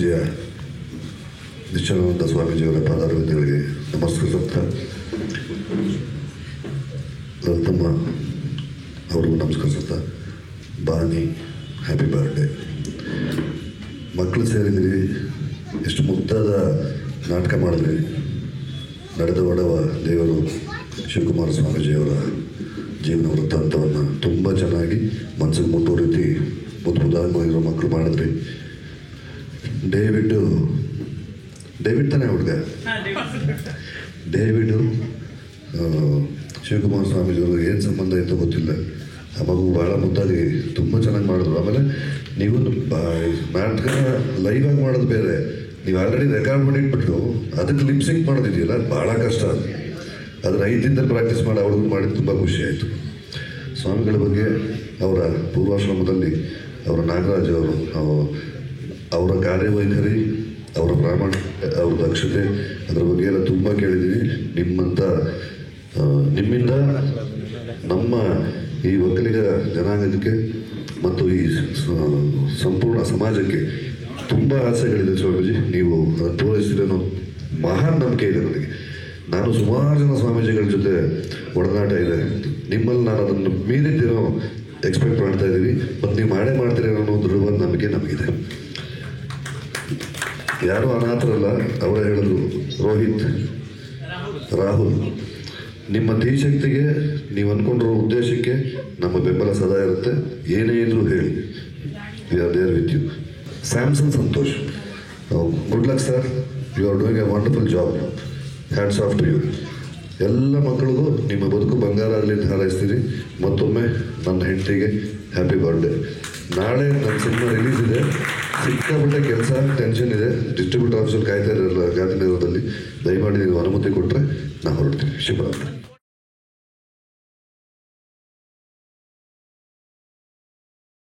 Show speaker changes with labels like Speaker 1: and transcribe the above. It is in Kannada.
Speaker 1: ಪೂಜ್ಯ ನಿಶ್ಚಲಾನಂದ ಸ್ವಾಮೀಜಿಯವರ ಪಾದಾರವಿಂದಗಳಿಗೆ ನಮಸ್ಕರಿಸುತ್ತಾ, ಲಲಿತಮ್ಮ ಅವ್ರಿಗೂ ನಮಸ್ಕರಿಸುತ್ತಾ, ಬಾನಿ ಹ್ಯಾಪಿ ಬರ್ಡೇ. ಮಕ್ಕಳು ಸೇರಿದ್ರಿ, ಎಷ್ಟು ಮುದ್ದಾದ ನಾಟಕ ಮಾಡಿದ್ರಿ. ನಡೆದ ಒಡವ ದೇವರು ಶಿವಕುಮಾರ ಸ್ವಾಮೀಜಿಯವರ ಜೀವನ ವೃತ್ತಾಂತವನ್ನು ತುಂಬ ಚೆನ್ನಾಗಿ ಮನಸ್ಸಿಗೆ ಮುಟ್ಟೋ ರೀತಿ ಮುದ್ದಾಗಿರೋ ಮಕ್ಕಳು ಮಾಡಿದ್ರಿ. ಡೇವಿಡ್ ತಾನೇ ಹುಡುಗ, ಡೇವಿಡು ಶಿವಕುಮಾರ ಸ್ವಾಮೀಜಿಯವರು ಏನು ಸಂಬಂಧ ಇತ್ತು ಗೊತ್ತಿಲ್ಲ. ಆ ಮಗು ಭಾಳ ಮುದ್ದಾಗಿ ತುಂಬ ಚೆನ್ನಾಗಿ ಮಾಡಿದ್ರು. ಆಮೇಲೆ ನೀವು ನಾಟಕ ಲೈವ್ ಆಗಿ ಮಾಡೋದು ಬೇರೆ, ನೀವು ಆಲ್ರೆಡಿ ರೆಕಾರ್ಡ್ ಮಾಡಿಟ್ಬಿಟ್ಟು ಅದಕ್ಕೆ ಲಿಪ್ಸಿಂಗ್ ಮಾಡೋದಿದೆಯಲ್ಲ, ಅದು ಭಾಳ ಕಷ್ಟ. ಅದನ್ನು 5 ದಿನದಲ್ಲಿ ಪ್ರಾಕ್ಟೀಸ್ ಮಾಡಿ ಅವ್ರಿಗೂ ಮಾಡಿದ್ದು ತುಂಬ ಖುಷಿ ಆಯಿತು. ಸ್ವಾಮಿಗಳ ಬಗ್ಗೆ ಅವರ ಪೂರ್ವಾಶ್ರಮದಲ್ಲಿ ಅವರ ನಾಗರಾಜ್ ಅವರು ಅವರ ಕಾರ್ಯವೈಖರಿ, ಅವರ ಪ್ರಾಮಾಣಿಕತೆ, ಅವರ ದಕ್ಷತೆ, ಅದರ ಬಗ್ಗೆ ಎಲ್ಲ ತುಂಬ ಕೇಳಿದ್ದೀವಿ. ನಿಮ್ಮಿಂದ ನಮ್ಮ ಈ ಒಕ್ಕಲಿಗ ಜನಾಂಗಕ್ಕೆ ಮತ್ತು ಈ ಸಂಪೂರ್ಣ ಸಮಾಜಕ್ಕೆ ತುಂಬ ಆಸೆಗಳಿದೆ ಸ್ವಾಮೀಜಿ. ನೀವು ಅದನ್ನು ಪೂರೈಸ್ತೀರೇನೋ ಮಹಾನ್ ನಂಬಿಕೆ ಇದೆ ನನಗೆ. ನಾನು ಸುಮಾರು ಜನ ಸ್ವಾಮೀಜಿಗಳ ಜೊತೆ ಒಡನಾಟ ಇದೆ. ನಿಮ್ಮಲ್ಲಿ ನಾನು ಅದನ್ನು ಮೀರಿದ್ದೇನೋ ಎಕ್ಸ್ಪೆಕ್ಟ್ ಮಾಡ್ತಾ ಇದ್ದೀವಿ. ಮತ್ತು ನೀವು ಮಾಡ್ತೀರೇನೋ ಅನ್ನೋ ದೃಢವಾದ ನಂಬಿಕೆ ನಮಗಿದೆ. ಯಾರೂ ಅನಾಥರಲ್ಲ. ಅವರೇ ಹೇಳಿದ್ರು, ರೋಹಿತ್, ರಾಹುಲ್, ನಿಮ್ಮ ಧೀಶಕ್ತಿಗೆ, ನೀವು ಅಂದ್ಕೊಂಡಿರೋ ಉದ್ದೇಶಕ್ಕೆ ನಮ್ಮ ಬೆಂಬಲ ಸದಾ ಇರುತ್ತೆ. ಏನೇ ಇದ್ರೂ ಹೇಳಿ, we are there with you. Samson Santhosh, good luck sir, you are doing a wonderful job. Hats off to you. ಎಲ್ಲ ಮಕ್ಕಳಿಗೂ ನಿಮ್ಮ ಬದುಕು ಬಂಗಾರ ಆಗಲಿ ಅಂತ ಹಾರೈಸ್ತೀರಿ. ಮತ್ತೊಮ್ಮೆ ನನ್ನ ಹೆಂಡತಿಗೆ ಹ್ಯಾಪಿ ಬರ್ಡೇ. ನಾಳೆ ನನ್ನ ಸಿನಿಮಾ ರಿಲೀಸ್ ಇದೆ. ಸಿಕ್ಕಾಪಟ್ಟೆ ಕೆಲಸ, ಟೆನ್ಷನ್ ಇದೆ. ಡಿಸ್ಟ್ರಿಬ್ಯೂಟರ್ ಆಫೀಸಲ್ಲಿ ಕಾಯ್ತಾ ಇರಲ್ಲ ಗಾಂಧಿನಗರದಲ್ಲಿ. ದಯಮಾಡಿ ನೀವು ಅನುಮತಿ ಕೊಟ್ಟರೆ ನಾನು ಹೊರಡ್ತೀನಿ. ಶುಭರಾತ್ರಿ.